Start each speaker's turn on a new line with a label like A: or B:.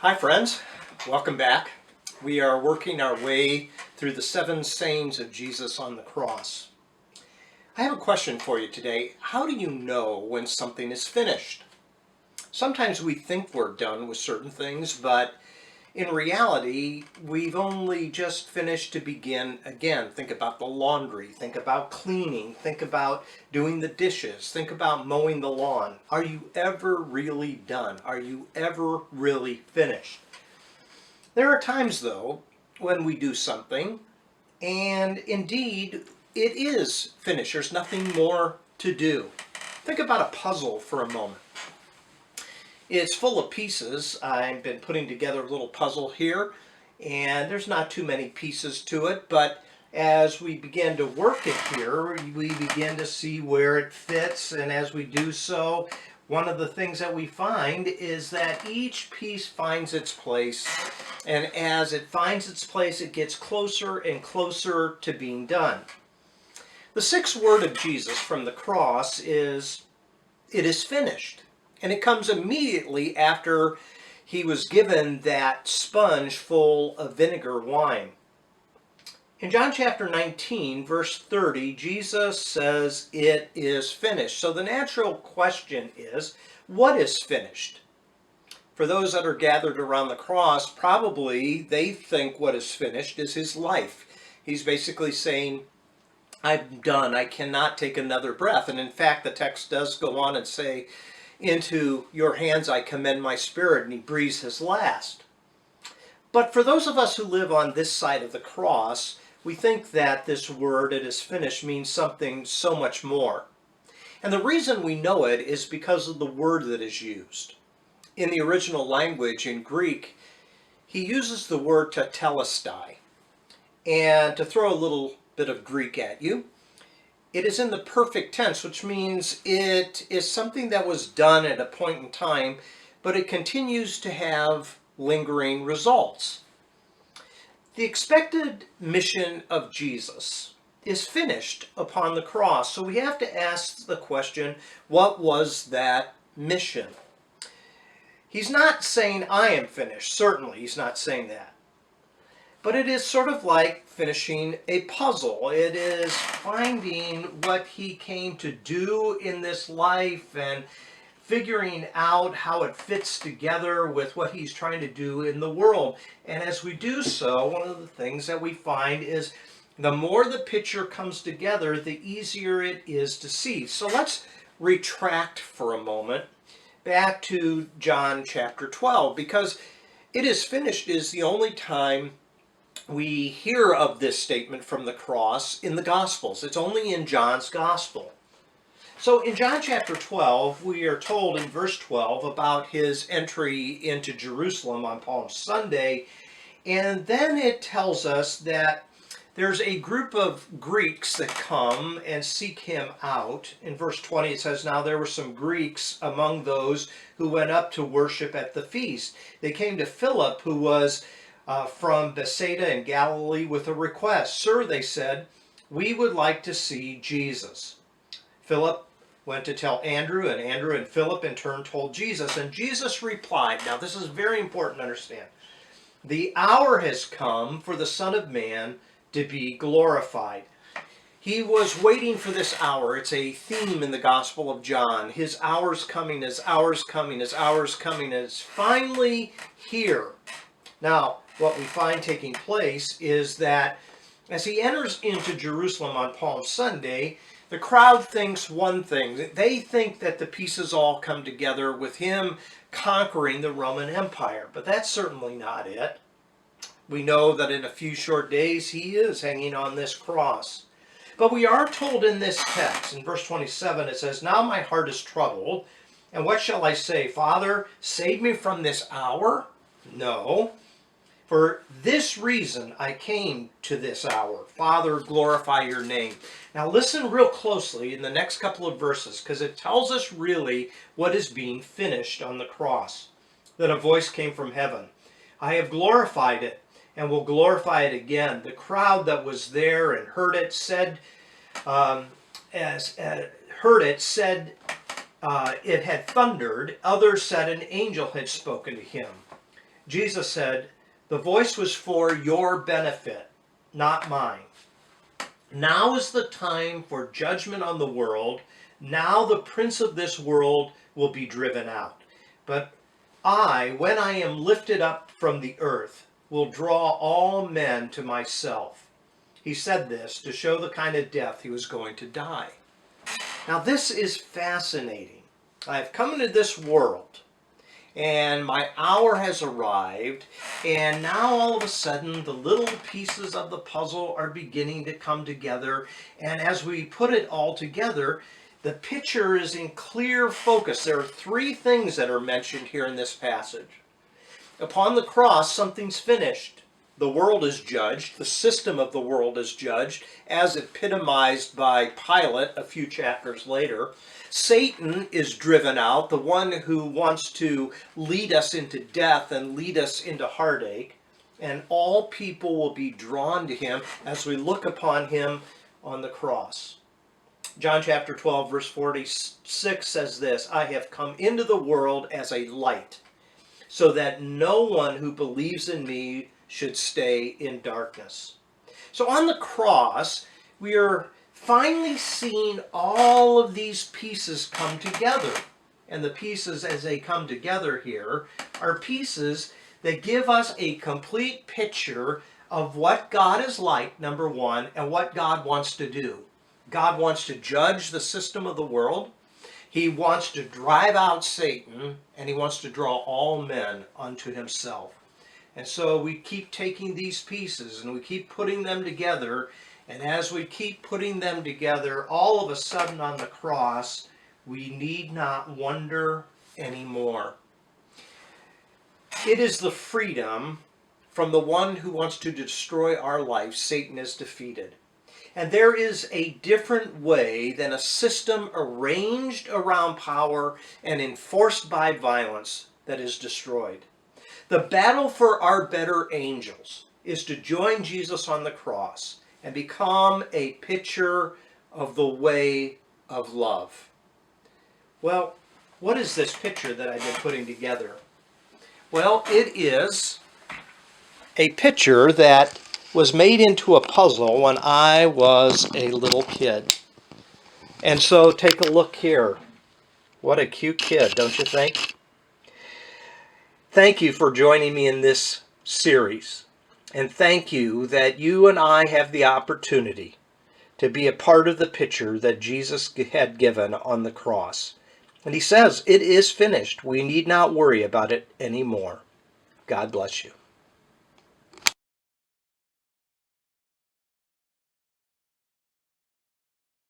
A: Hi friends, welcome back. We are working our way through the 7 sayings of Jesus on the cross. I have a question for you today. How do you know when something is finished? Sometimes we think we're done with certain things, but in reality, we've only just finished to begin again. Think about the laundry, think about cleaning, think about doing the dishes, think about mowing the lawn. Are you ever really done? Are you ever really finished? There are times, though, when we do something, and indeed, it is finished. There's nothing more to do. Think about a puzzle for a moment. It's full of pieces. I've been putting together a little puzzle here, and there's not too many pieces to it, but as we begin to work it here, we begin to see where it fits, and as we do so, one of the things that we find is that each piece finds its place, and as it finds its place, it gets closer and closer to being done. The 6th word of Jesus from the cross is, "It is finished." And it comes immediately after he was given that sponge full of vinegar wine. In John chapter 19, verse 30, Jesus says, "It is finished." So the natural question is, what is finished? For those that are gathered around the cross, probably they think what is finished is his life. He's basically saying, I'm done. I cannot take another breath. And in fact, the text does go on and say, "Into your hands I commend my spirit," and he breathes his last. But for those of us who live on this side of the cross, we think that this word, "it is finished," means something so much more. And the reason we know it is because of the word that is used. In the original language, in Greek, he uses the word tetelestai. And to throw a little bit of Greek at you, it is in the perfect tense, which means it is something that was done at a point in time, but it continues to have lingering results. The expected mission of Jesus is finished upon the cross. So we have to ask the question, what was that mission? He's not saying, "I am finished." Certainly, he's not saying that. But it is sort of like finishing a puzzle. It is finding what he came to do in this life and figuring out how it fits together with what he's trying to do in the world. And as we do so, one of the things that we find is the more the picture comes together, the easier it is to see. So let's retract for a moment back to John chapter 12, because "it is finished" is the only time we hear of this statement from the cross in the Gospels. It's only in John's Gospel. So in John chapter 12, we are told in verse 12 about his entry into Jerusalem on Palm Sunday, and then it tells us that there's a group of Greeks that come and seek him out. In verse 20 it says, "Now there were some Greeks among those who went up to worship at the feast. They came to Philip, who was from Bethsaida in Galilee, with a request. 'Sir,' they said, 'we would like to see Jesus.' Philip went to tell Andrew, and Andrew and Philip in turn told Jesus. And Jesus replied," now this is very important to understand, "the hour has come for the Son of Man to be glorified." He was waiting for this hour. It's a theme in the Gospel of John. His hour's coming, his hour's coming, his hour's coming, and it's finally here. Now, what we find taking place is that as he enters into Jerusalem on Palm Sunday, the crowd thinks one thing. They think that the pieces all come together with him conquering the Roman Empire. But that's certainly not it. We know that in a few short days he is hanging on this cross. But we are told in this text, in verse 27, it says, "Now my heart is troubled, and what shall I say? Father, save me from this hour? No. For this reason I came to this hour. Father, glorify your name." Now listen real closely in the next couple of verses, because it tells us really what is being finished on the cross. "Then a voice came from heaven. 'I have glorified it, and will glorify it again.' The crowd that was there and heard it said, it had thundered. Others said an angel had spoken to him. Jesus said, "The voice was for your benefit, not mine. Now is the time for judgment on the world. Now the prince of this world will be driven out. But I, when I am lifted up from the earth, will draw all men to myself." He said this to show the kind of death he was going to die. Now this is fascinating. I've come into this world, and my hour has arrived, and now all of a sudden the little pieces of the puzzle are beginning to come together, and as we put it all together, the picture is in clear focus. There are three things that are mentioned here in this passage. Upon the cross, something's finished. The world is judged. The system of the world is judged, as epitomized by Pilate a few chapters later. Satan is driven out, the one who wants to lead us into death and lead us into heartache. And all people will be drawn to him as we look upon him on the cross. John chapter 12, verse 46 says this, "I have come into the world as a light, so that no one who believes in me should stay in darkness." So on the cross, we are finally seeing all of these pieces come together. And the pieces, as they come together here, are pieces that give us a complete picture of what God is like, number one, and what God wants to do. God wants to judge the system of the world. He wants to drive out Satan, and he wants to draw all men unto himself. And so we keep taking these pieces and we keep putting them together. And as we keep putting them together, all of a sudden on the cross, we need not wonder anymore. It is the freedom from the one who wants to destroy our life. Satan is defeated. And there is a different way than a system arranged around power and enforced by violence that is destroyed. The battle for our better angels is to join Jesus on the cross and become a picture of the way of love. Well, what is this picture that I've been putting together? Well, it is a picture that was made into a puzzle when I was a little kid. And so take a look here. What a cute kid, don't you think? Thank you for joining me in this series. And thank you that you and I have the opportunity to be a part of the picture that Jesus had given on the cross. And he says, "It is finished. We need not worry about it anymore." God bless you.